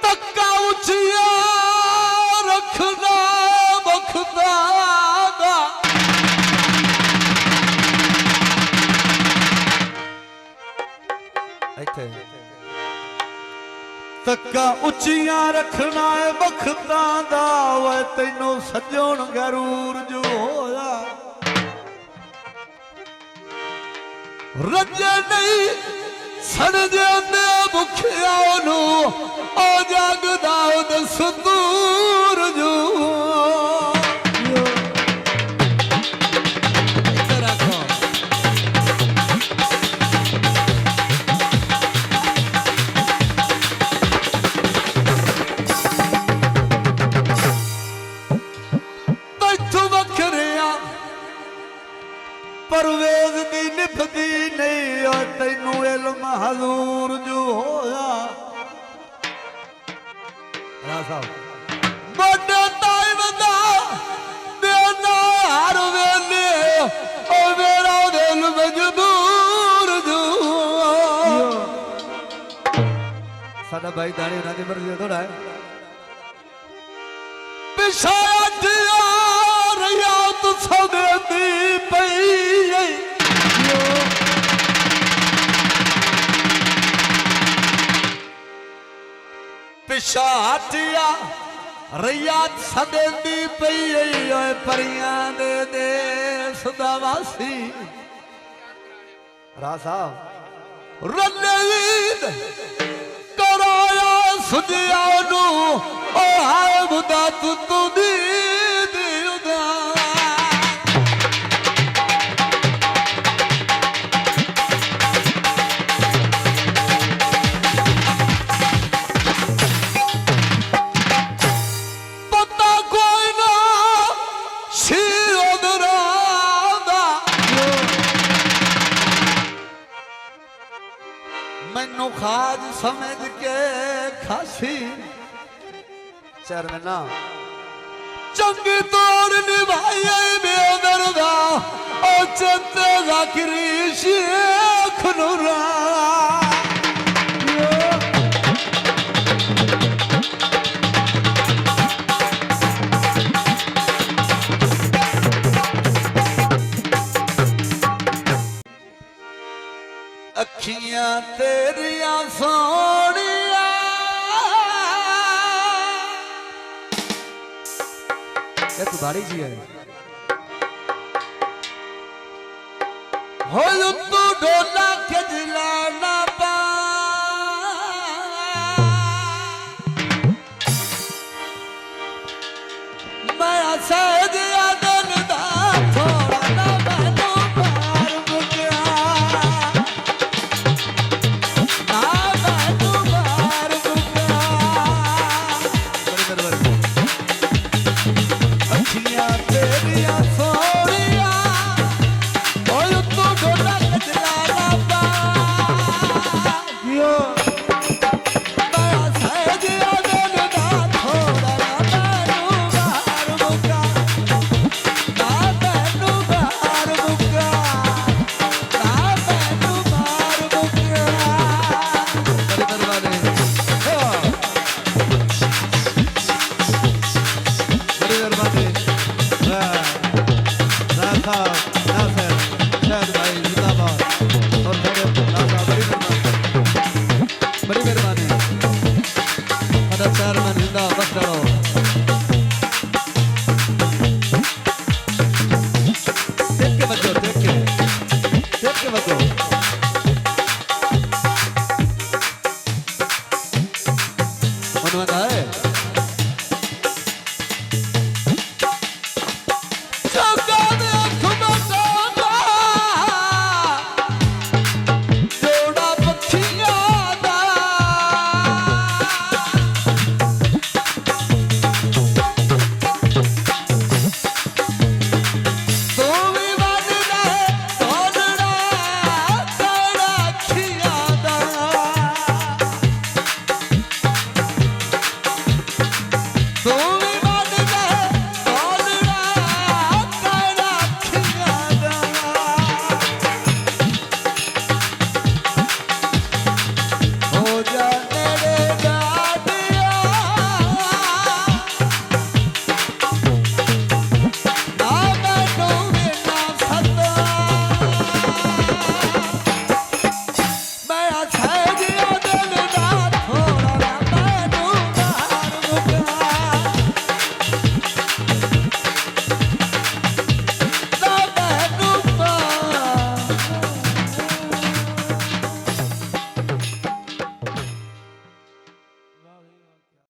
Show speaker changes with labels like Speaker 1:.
Speaker 1: तक्का उचिया रखना बखदा दा तक्का उचिया रखना है बखदा दा वे तैनू सजण गरूर जो होया रजे नहीं सड़ जाते भुखिया नू ओ जागदा दस दूर जो परवेज दी निभदी नहीं और तैनू इल्म हजूर जो होया बड़े टाइम दा देना हर वेले ओ मेरा दिल मजबूर जो साडा भाई दानी उन्हां दी मर्जी थोड़ा है पिछाया दिया रहा तो सदे दी पई पिछा हटिया रियात सदेंदी पई परियां दे देस दा वासी राज साहब रल्ले कराया सुजिया नू ओ हाय बुदा तू दी उदा मैनू खाज समझ के खासी चरना चंगी तौर निभाई बेदर दा ओ चंद जाकिरी शेख नूरा अखियां तेरिया सोनिया ये तू बाड़ी जी है हो तू डोला खजला ना पा मैं सहज आदन दा थोड़ा ना मैनू पार बुकिया बड़ी